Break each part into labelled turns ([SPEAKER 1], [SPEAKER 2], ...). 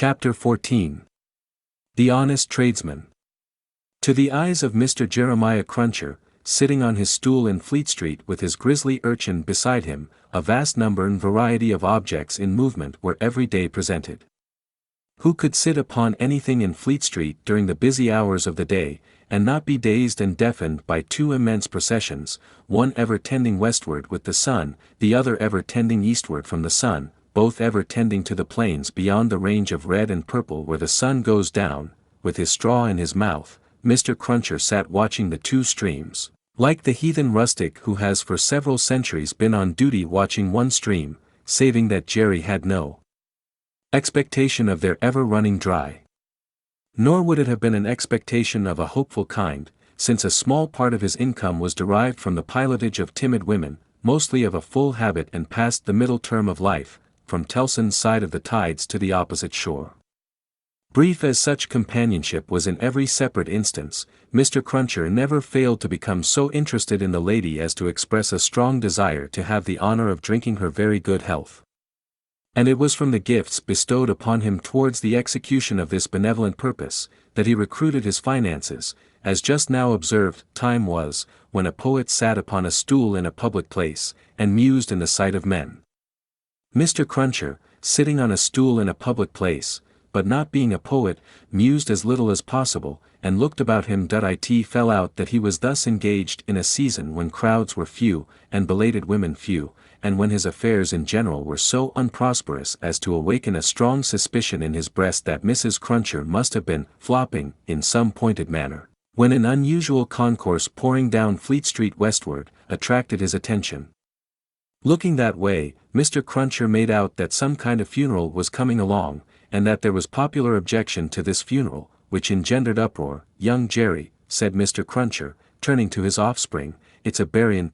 [SPEAKER 1] Chapter 14. The Honest Tradesman. To the eyes of Mr. Jeremiah Cruncher, sitting on his stool in Fleet Street with his grisly urchin beside him, a vast number and variety of objects in movement were every day presented. Who could sit upon anything in Fleet Street during the busy hours of the day, and not be dazed and deafened by two immense processions, one ever tending westward with the sun, the other ever tending eastward from the sun, both ever tending to the plains beyond the range of red and purple where the sun goes down? With his straw in his mouth, Mr. Cruncher sat watching the two streams, like the heathen rustic who has for several centuries been on duty watching one stream, saving that Jerry had no expectation of their ever running dry. Nor would it have been an expectation of a hopeful kind, since a small part of his income was derived from the pilotage of timid women, mostly of a full habit and past the middle term of life, from Tellson's side of the tides to the opposite shore. Brief as such companionship was in every separate instance, Mr. Cruncher never failed to become so interested in the lady as to express a strong desire to have the honor of drinking her very good health. And it was from the gifts bestowed upon him towards the execution of this benevolent purpose, that he recruited his finances, as just now observed. Time was, when a poet sat upon a stool in a public place, and mused in the sight of men. Mr. Cruncher, sitting on a stool in a public place, but not being a poet, mused as little as possible, and looked about him. It fell out that he was thus engaged in a season when crowds were few, and belated women few, and when his affairs in general were so unprosperous as to awaken a strong suspicion in his breast that Mrs. Cruncher must have been flopping in some pointed manner, when an unusual concourse pouring down Fleet Street westward attracted his attention. Looking that way, Mr. Cruncher made out that some kind of funeral was coming along, and that there was popular objection to this funeral, which engendered uproar. "Young Jerry," said Mr. Cruncher, turning to his offspring, "it's a burying."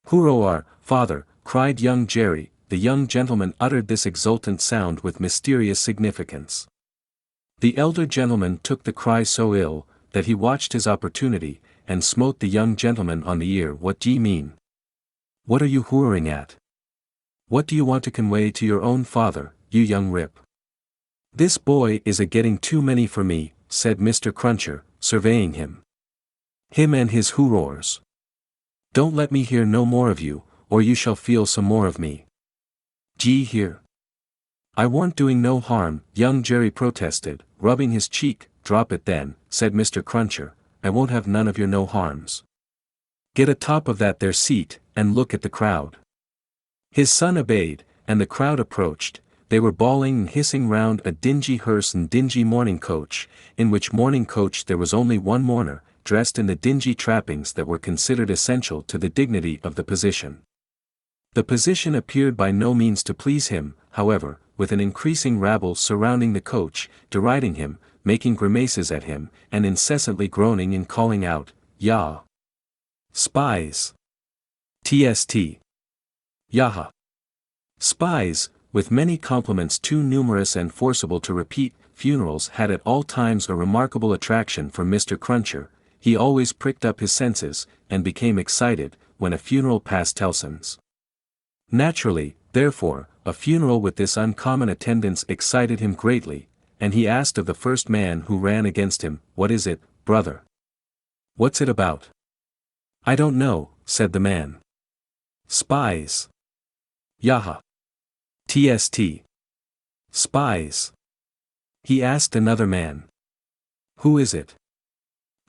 [SPEAKER 1] "Hurroar, father," cried young Jerry. The young gentleman uttered this exultant sound with mysterious significance. The elder gentleman took the cry so ill, that he watched his opportunity, and smote the young gentleman on the ear. "What d'ye mean? What are you hurroring at? What do you want to convey to your own father, you young rip?" "This boy is a-getting too many for me," said Mr. Cruncher, surveying him. "Him and his hurroars. Don't let me hear no more of you, or you shall feel some more of me. D'ye hear?" "I warn't doing no harm," young Jerry protested, rubbing his cheek. "Drop it then," said Mr. Cruncher, "I won't have none of your no harms. Get atop of that there seat, and look at the crowd." His son obeyed, and the crowd approached. They were bawling and hissing round a dingy hearse and dingy mourning coach, in which mourning coach there was only one mourner, dressed in the dingy trappings that were considered essential to the dignity of the position. The position appeared by no means to please him, however, with an increasing rabble surrounding the coach, deriding him, making grimaces at him, and incessantly groaning and calling out, "Yah! Spies! Tst! Yaha! Spies!" with many compliments too numerous and forcible to repeat. Funerals had at all times a remarkable attraction for Mr. Cruncher. He always pricked up his senses, and became excited, when a funeral passed Tellson's. Naturally, therefore, a funeral with this uncommon attendance excited him greatly, and he asked of the first man who ran against him, "What is it, brother? What's it about?" "I don't know," said the man. "Spies! Yaha! Tst! Spies!" He asked another man. "Who is it?"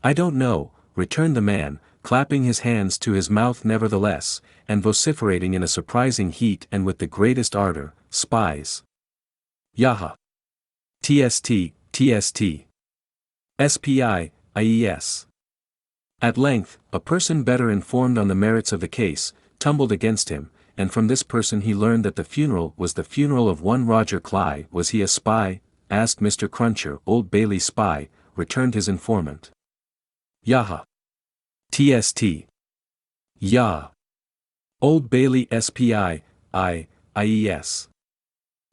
[SPEAKER 1] "I don't know," returned the man, clapping his hands to his mouth nevertheless, and vociferating in a surprising heat and with the greatest ardor, "Spies! Yaha! Tst! Tst! Spies!" At length, a person better informed on the merits of the case, tumbled against him, and from this person he learned that the funeral was the funeral of one Roger Cly. "Was he a spy?" asked Mr. Cruncher. "Old Bailey spy," returned his informant. "Yaha! Tst! Yah! Old Bailey spies.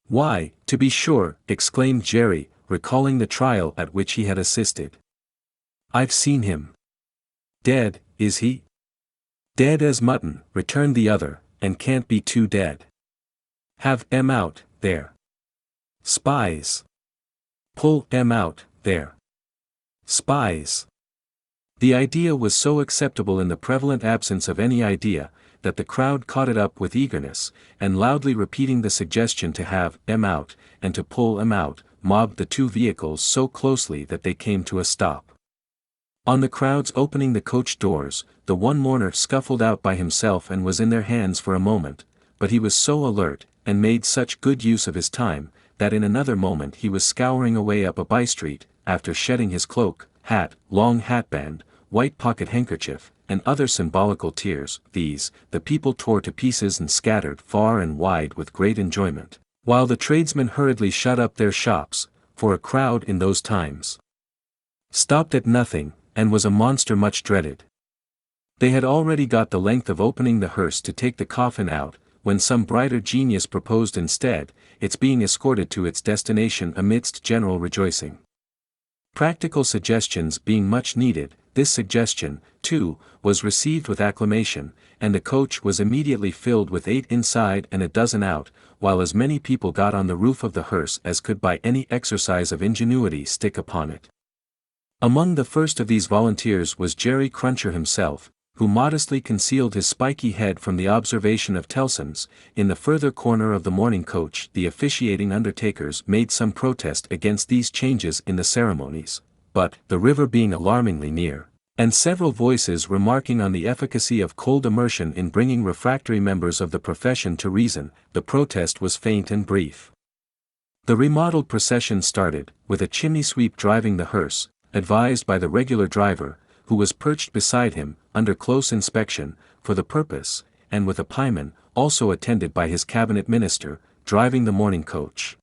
[SPEAKER 1] "Why, to be sure," exclaimed Jerry, recalling the trial at which he had assisted. "I've seen him." "Dead, is he?" "Dead as mutton," returned the other, "and can't be too dead. Have 'em out, there. Spies. Pull 'em out, there. Spies. The idea was so acceptable in the prevalent absence of any idea, that the crowd caught it up with eagerness, and loudly repeating the suggestion to have 'em out, and to pull 'em out, mobbed the two vehicles so closely that they came to a stop. On the crowd's opening the coach doors, the one mourner scuffled out by himself and was in their hands for a moment, but he was so alert, and made such good use of his time, that in another moment he was scouring away up a by-street, after shedding his cloak, hat, long hatband, white pocket handkerchief, and other symbolical tears. These, the people tore to pieces and scattered far and wide with great enjoyment, while the tradesmen hurriedly shut up their shops, for a crowd in those times stopped at nothing, and was a monster much dreaded. They had already got the length of opening the hearse to take the coffin out, when some brighter genius proposed instead, its being escorted to its destination amidst general rejoicing. Practical suggestions being much needed, this suggestion, too, was received with acclamation, and the coach was immediately filled with 8 inside and a dozen out, while as many people got on the roof of the hearse as could by any exercise of ingenuity stick upon it. Among the first of these volunteers was Jerry Cruncher himself, who modestly concealed his spiky head from the observation of Tellson's. In the further corner of the mourning coach the officiating undertakers made some protest against these changes in the ceremonies, but, the river being alarmingly near, and several voices remarking on the efficacy of cold immersion in bringing refractory members of the profession to reason, the protest was faint and brief. The remodeled procession started, with a chimney sweep driving the hearse, advised by the regular driver, who was perched beside him, under close inspection, for the purpose, and with a pieman, also attended by his cabinet minister, driving the mourning coach.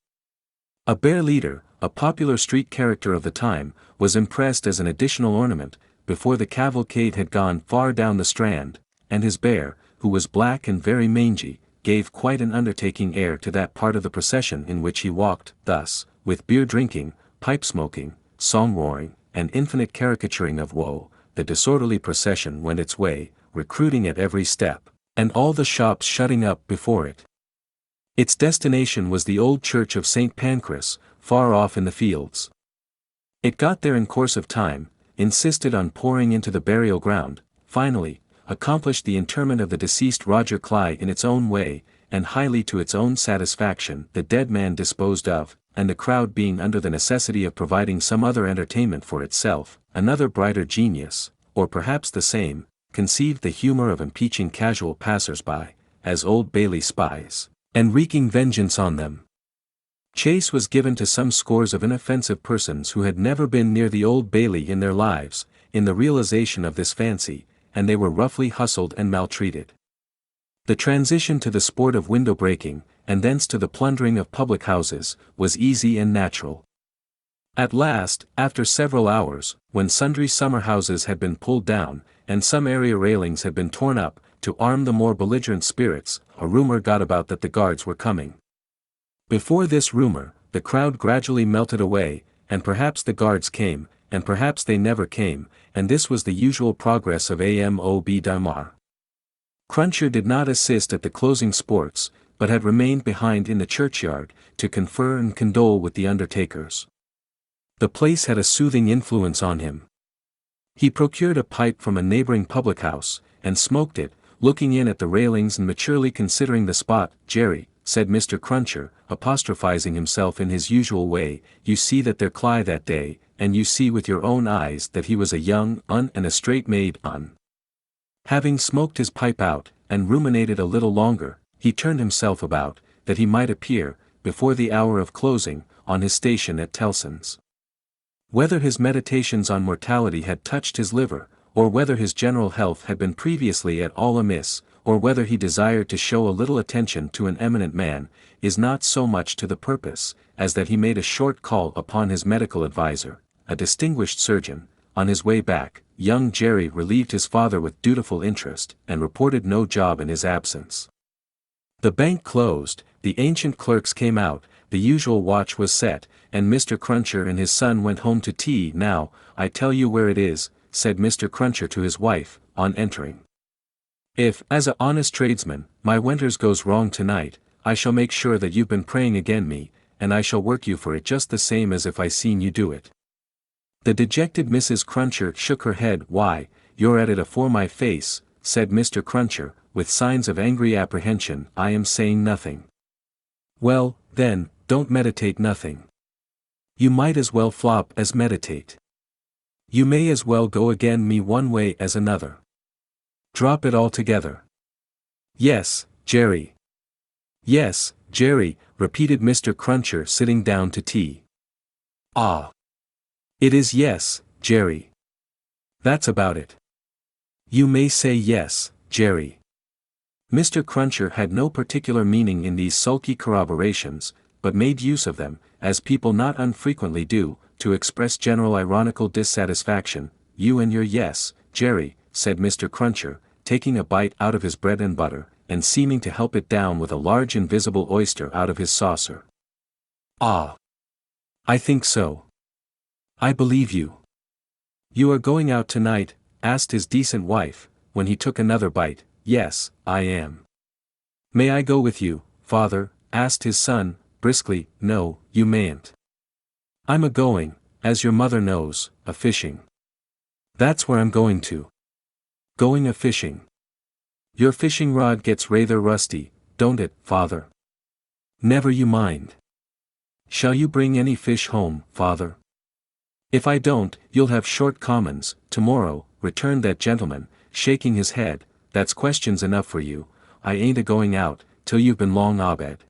[SPEAKER 1] A bear leader, a popular street character of the time, was impressed as an additional ornament, before the cavalcade had gone far down the Strand, and his bear, who was black and very mangy, gave quite an undertaking air to that part of the procession in which he walked. Thus, with beer drinking, pipe smoking, song roaring, and infinite caricaturing of woe, the disorderly procession went its way, recruiting at every step, and all the shops shutting up before it. Its destination was the old church of St. Pancras, far off in the fields. It got there in course of time, insisted on pouring into the burial ground, finally, accomplished the interment of the deceased Roger Cly in its own way, and highly to its own satisfaction, the dead man disposed of, and the crowd being under the necessity of providing some other entertainment for itself, another brighter genius, or perhaps the same, conceived the humor of impeaching casual passers-by, as Old Bailey spies, and wreaking vengeance on them. Chase was given to some scores of inoffensive persons who had never been near the Old Bailey in their lives, in the realization of this fancy, and they were roughly hustled and maltreated. The transition to the sport of window breaking, and thence to the plundering of public houses, was easy and natural. At last, after several hours, when sundry summer houses had been pulled down, and some area railings had been torn up, to arm the more belligerent spirits, a rumor got about that the guards were coming. Before this rumor, the crowd gradually melted away, and perhaps the guards came, and perhaps they never came, and this was the usual progress of Amob Damar. Cruncher did not assist at the closing sports, but had remained behind in the churchyard, to confer and condole with the undertakers. The place had a soothing influence on him. He procured a pipe from a neighboring public house, and smoked it, looking in at the railings and maturely considering the spot. "Jerry," said Mr. Cruncher, apostrophizing himself in his usual way, "you see that there Cly that day, and you see with your own eyes that he was a young un and a straight-made un." Having smoked his pipe out, and ruminated a little longer, he turned himself about, that he might appear, before the hour of closing, on his station at Tellson's. Whether his meditations on mortality had touched his liver, or whether his general health had been previously at all amiss, or whether he desired to show a little attention to an eminent man, is not so much to the purpose, as that he made a short call upon his medical adviser, a distinguished surgeon. On his way back, young Jerry relieved his father with dutiful interest, and reported no job in his absence. The bank closed, the ancient clerks came out, the usual watch was set, and Mr. Cruncher and his son went home to tea. "Now, I tell you where it is," said Mr. Cruncher to his wife, on entering. "If, as a honest tradesman, my winters goes wrong tonight, I shall make sure that you've been praying again me, and I shall work you for it just the same as if I seen you do it." The dejected Mrs. Cruncher shook her head. "Why, you're at it afore my face," said Mr. Cruncher, with signs of angry apprehension. "I am saying nothing." "Well, then, don't meditate nothing. You might as well flop as meditate. You may as well go again me one way as another. Drop it altogether." "Yes, Jerry. Yes, Jerry," repeated Mr. Cruncher, sitting down to tea. "Ah. It is yes, Jerry. That's about it. You may say yes, Jerry." Mr. Cruncher had no particular meaning in these sulky corroborations, but made use of them, as people not unfrequently do, to express general ironical dissatisfaction. "You and your yes, Jerry," said Mr. Cruncher, taking a bite out of his bread and butter, and seeming to help it down with a large invisible oyster out of his saucer. "Ah. I think so. I believe you." "You are going out tonight?" asked his decent wife, when he took another bite. "Yes, I am." "May I go with you, father?" asked his son, briskly. "No, you mayn't. I'm a-going, as your mother knows, a-fishing." "That's where I'm going to." "Going a-fishing? Your fishing rod gets rather rusty, don't it, father?" "Never you mind." "Shall you bring any fish home, father?" "If I don't, you'll have short commons, tomorrow," returned that gentleman, shaking his head. "That's questions enough for you. I ain't a-going out, till you've been long abed."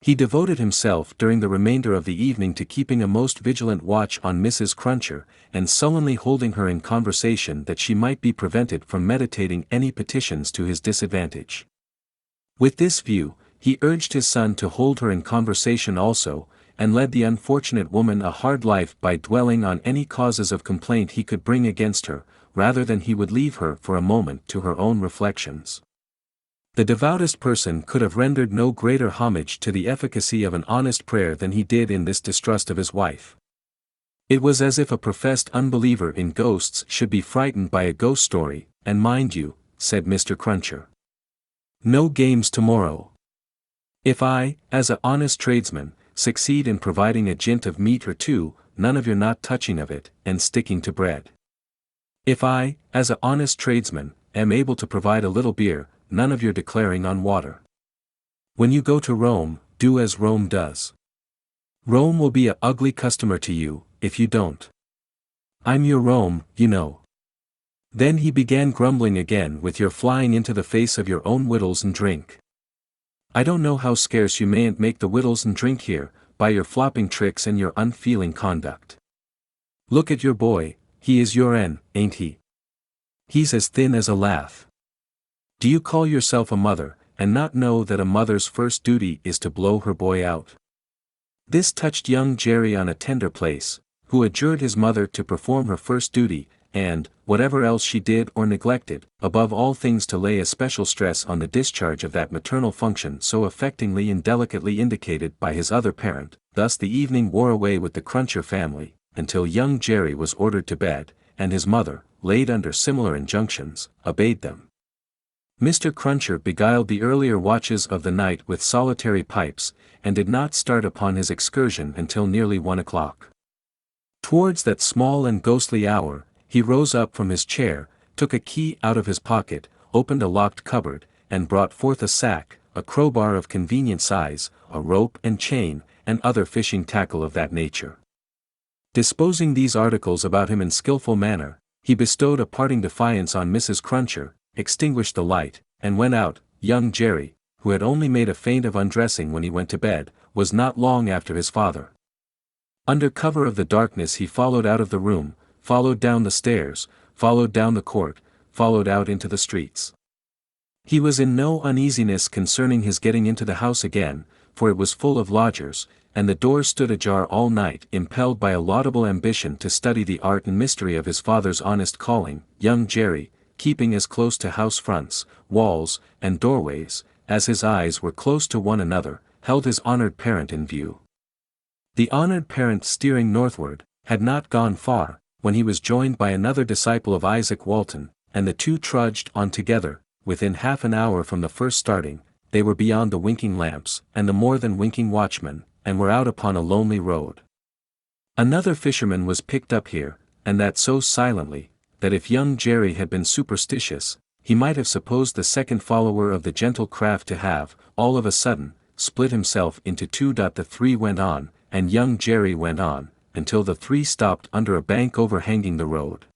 [SPEAKER 1] He devoted himself during the remainder of the evening to keeping a most vigilant watch on Mrs. Cruncher, and sullenly holding her in conversation that she might be prevented from meditating any petitions to his disadvantage. With this view, he urged his son to hold her in conversation also, and led the unfortunate woman a hard life by dwelling on any causes of complaint he could bring against her, rather than he would leave her for a moment to her own reflections. The devoutest person could have rendered no greater homage to the efficacy of an honest prayer than he did in this distrust of his wife. It was as if a professed unbeliever in ghosts should be frightened by a ghost story. "And mind you," said Mr. Cruncher, "no games tomorrow. If I, as a honest tradesman, succeed in providing a jint of meat or two, none of your not touching of it, and sticking to bread. If I, as a honest tradesman, am able to provide a little beer, none of your declaring on water. When you go to Rome, do as Rome does. Rome will be a ugly customer to you, if you don't. I'm your Rome, you know." Then he began grumbling again. "With your flying into the face of your own wittles and drink. I don't know how scarce you mayn't make the wittles and drink here, by your flopping tricks and your unfeeling conduct. Look at your boy, he is your ain't he? He's as thin as a lath. Do you call yourself a mother, and not know that a mother's first duty is to blow her boy out?" This touched young Jerry on a tender place, who adjured his mother to perform her first duty, and, whatever else she did or neglected, above all things to lay a special stress on the discharge of that maternal function so affectingly and delicately indicated by his other parent. Thus the evening wore away with the Cruncher family, until young Jerry was ordered to bed, and his mother, laid under similar injunctions, obeyed them. Mr. Cruncher beguiled the earlier watches of the night with solitary pipes, and did not start upon his excursion until nearly 1 o'clock. Towards that small and ghostly hour, he rose up from his chair, took a key out of his pocket, opened a locked cupboard, and brought forth a sack, a crowbar of convenient size, a rope and chain, and other fishing tackle of that nature. Disposing these articles about him in skilful manner, he bestowed a parting defiance on Mrs. Cruncher, extinguished the light, and went out. Young Jerry, who had only made a feint of undressing when he went to bed, was not long after his father. Under cover of the darkness he followed out of the room, followed down the stairs, followed down the court, followed out into the streets. He was in no uneasiness concerning his getting into the house again, for it was full of lodgers, and the doors stood ajar all night. Impelled by a laudable ambition to study the art and mystery of his father's honest calling, young Jerry, keeping as close to house fronts, walls, and doorways, as his eyes were close to one another, held his honored parent in view. The honored parent, steering northward, had not gone far, when he was joined by another disciple of Isaac Walton, and the two trudged on together. Within half an hour from the first starting, they were beyond the winking lamps, and the more than winking watchman, and were out upon a lonely road. Another fisherman was picked up here, and that so silently, that if young Jerry had been superstitious, he might have supposed the second follower of the gentle craft to have, all of a sudden, split himself into two. The three went on, and young Jerry went on, until the three stopped under a bank overhanging the road.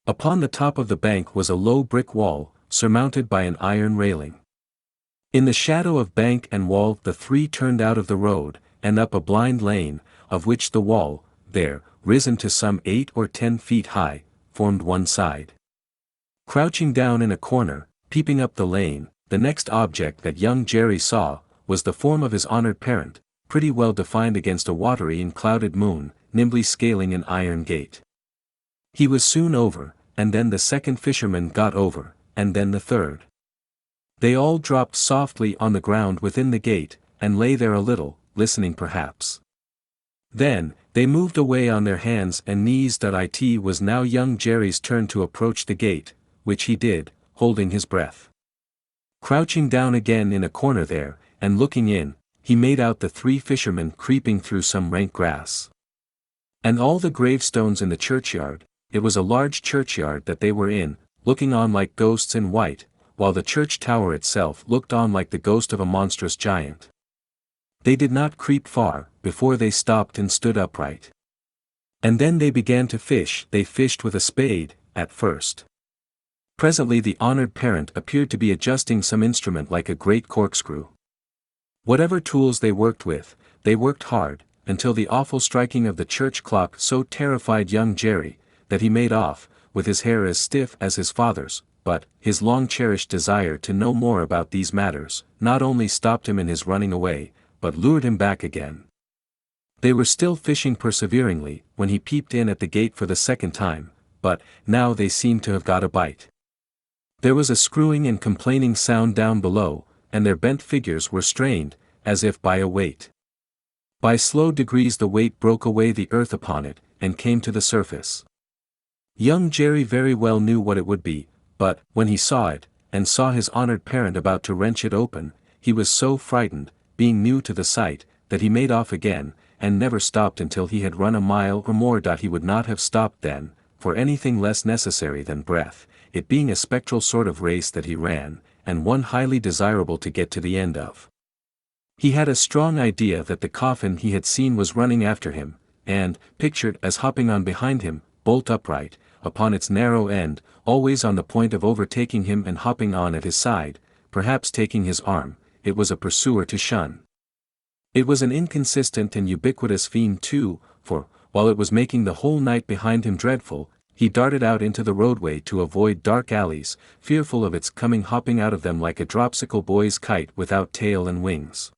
[SPEAKER 1] Upon the top of the bank was a low brick wall, surmounted by an iron railing. In the shadow of bank and wall the three turned out of the road, and up a blind lane, of which the wall, there, risen to some 8 or 10 feet high, formed one side. Crouching down in a corner, peeping up the lane, the next object that young Jerry saw, was the form of his honored parent, pretty well defined against a watery and clouded moon, nimbly scaling an iron gate. He was soon over, and then the second fisherman got over, and then the third. They all dropped softly on the ground within the gate, and lay there a little, listening perhaps. Then, they moved away on their hands and knees. It was now young Jerry's turn to approach the gate, which he did, holding his breath. Crouching down again in a corner there, and looking in, he made out the three fishermen creeping through some rank grass. And all the gravestones in the churchyard, it was a large churchyard that they were in, looking on like ghosts in white, while the church tower itself looked on like the ghost of a monstrous giant. They did not creep far, before they stopped and stood upright. And then they began to fish. They fished with a spade, at first. Presently the honored parent appeared to be adjusting some instrument like a great corkscrew. Whatever tools they worked with, they worked hard, until the awful striking of the church clock so terrified young Jerry, that he made off, with his hair as stiff as his father's, but, his long-cherished desire to know more about these matters, not only stopped him in his running away, but lured him back again. They were still fishing perseveringly, when he peeped in at the gate for the second time, but, now they seemed to have got a bite. There was a screwing and complaining sound down below, and their bent figures were strained, as if by a weight. By slow degrees the weight broke away the earth upon it, and came to the surface. Young Jerry very well knew what it would be, but, when he saw it, and saw his honored parent about to wrench it open, he was so frightened, being new to the sight, that he made off again, and never stopped until he had run a mile or more. He would not have stopped then, for anything less necessary than breath, it being a spectral sort of race that he ran, and one highly desirable to get to the end of. He had a strong idea that the coffin he had seen was running after him, and, pictured as hopping on behind him, bolt upright, upon its narrow end, always on the point of overtaking him and hopping on at his side, perhaps taking his arm, it was a pursuer to shun. It was an inconsistent and ubiquitous fiend too, for, while it was making the whole night behind him dreadful, he darted out into the roadway to avoid dark alleys, fearful of its coming hopping out of them like a dropsical boy's kite without tail and wings.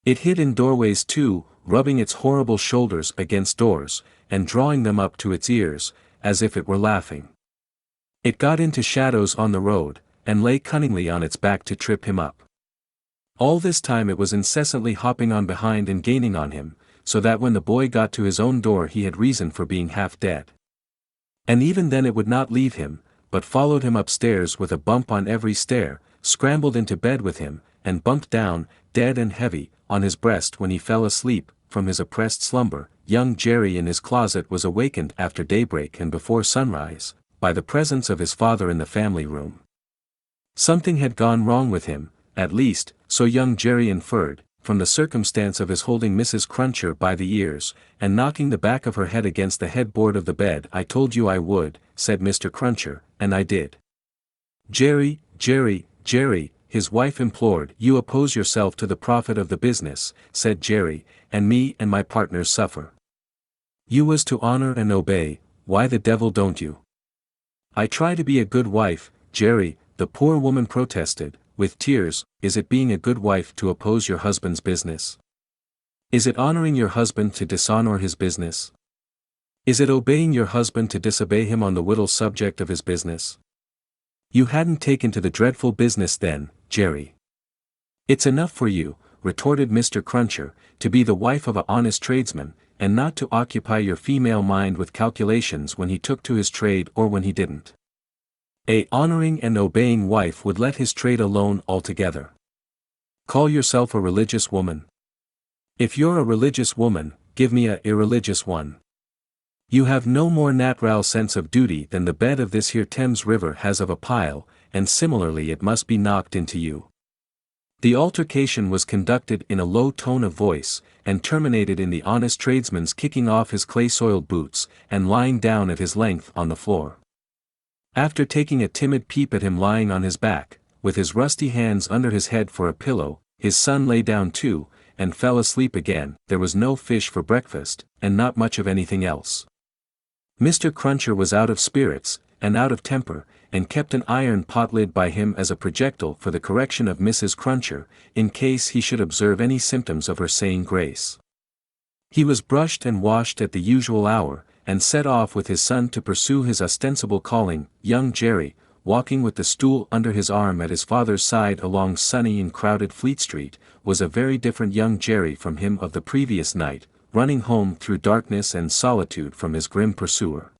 [SPEAKER 1] It hid in doorways too, rubbing its horrible shoulders against doors, and drawing them up to its ears, as if it were laughing. It got into shadows on the road, and lay cunningly on its back to trip him up. All this time it was incessantly hopping on behind and gaining on him, so that when the boy got to his own door he had reason for being half dead. And even then it would not leave him, but followed him upstairs with a bump on every stair, scrambled into bed with him, and bumped down, dead and heavy, on his breast when he fell asleep. From his oppressed slumber, young Jerry in his closet was awakened after daybreak and before sunrise, by the presence of his father in the family room. Something had gone wrong with him, at least, so young Jerry inferred, from the circumstance of his holding Mrs. Cruncher by the ears, and knocking the back of her head against the headboard of the bed. "I told you I would," said Mr. Cruncher, "and I did." "Jerry, Jerry, Jerry," his wife implored. "You oppose yourself to the profit of the business," said Jerry, "and me and my partners suffer. You was to honor and obey, why the devil don't you?" "I try to be a good wife, Jerry," the poor woman protested, with tears. "Is it being a good wife to oppose your husband's business? Is it honoring your husband to dishonor his business? Is it obeying your husband to disobey him on the little subject of his business? You hadn't taken to the dreadful business then, Jerry." "It's enough for you," retorted Mr. Cruncher, "to be the wife of an honest tradesman, and not to occupy your female mind with calculations when he took to his trade or when he didn't. A honoring and obeying wife would let his trade alone altogether. Call yourself a religious woman?" If you're a religious woman, give me a irreligious one. You have no more natural sense of duty than the bed of this here Thames River has of a pile, and similarly it must be knocked into you. The altercation was conducted in a low tone of voice, and terminated in the honest tradesman's kicking off his clay-soiled boots, and lying down at his length on the floor. After taking a timid peep at him lying on his back, with his rusty hands under his head for a pillow, his son lay down too, and fell asleep again. There was no fish for breakfast, and not much of anything else. Mr. Cruncher was out of spirits, and out of temper, and kept an iron pot lid by him as a projectile for the correction of Mrs. Cruncher, in case he should observe any symptoms of her saying grace. He was brushed and washed at the usual hour, and set off with his son to pursue his ostensible calling. Young Jerry, walking with the stool under his arm at his father's side along sunny and crowded Fleet Street, was a very different young Jerry from him of the previous night, running home through darkness and solitude from his grim pursuer.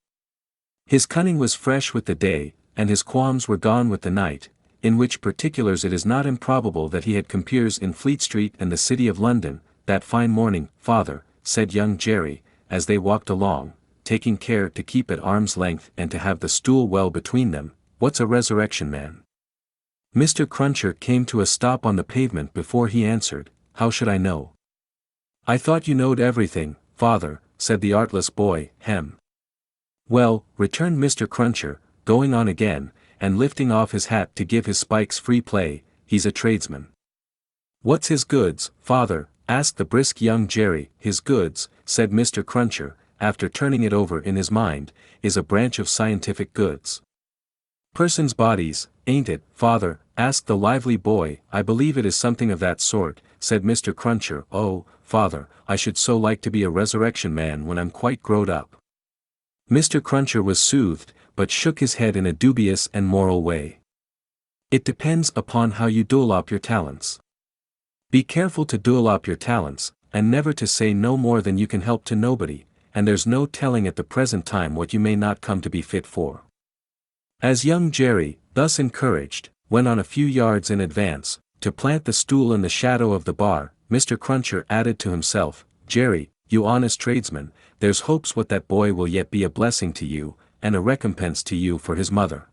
[SPEAKER 1] His cunning was fresh with the day, and his qualms were gone with the night, in which particulars it is not improbable that he had compeers in Fleet Street and the City of London. That fine morning, father, said young Jerry, as they walked along, taking care to keep at arm's length and to have the stool well between them, what's a resurrection man? Mr. Cruncher came to a stop on the pavement before he answered, how should I know? I thought you knowed everything, father, said the artless boy. Well, returned Mr. Cruncher, going on again, and lifting off his hat to give his spikes free play, he's a tradesman. What's his goods, father? Asked the brisk young Jerry. His goods, said Mr. Cruncher, after turning it over in his mind, is a branch of scientific goods. Persons' bodies, ain't it, father? Asked the lively boy. I believe it is something of that sort, said Mr. Cruncher. Oh, father, I should so like to be a resurrection man when I'm quite growed up. Mr. Cruncher was soothed, but shook his head in a dubious and moral way. It depends upon how you dull up your talents. Be careful to dull up your talents, and never to say no more than you can help to nobody, and there's no telling at the present time what you may not come to be fit for. As young Jerry, thus encouraged, went on a few yards in advance, to plant the stool in the shadow of the bar, Mr. Cruncher added to himself, Jerry, you honest tradesman, there's hopes what that boy will yet be a blessing to you, and a recompense to you for his mother.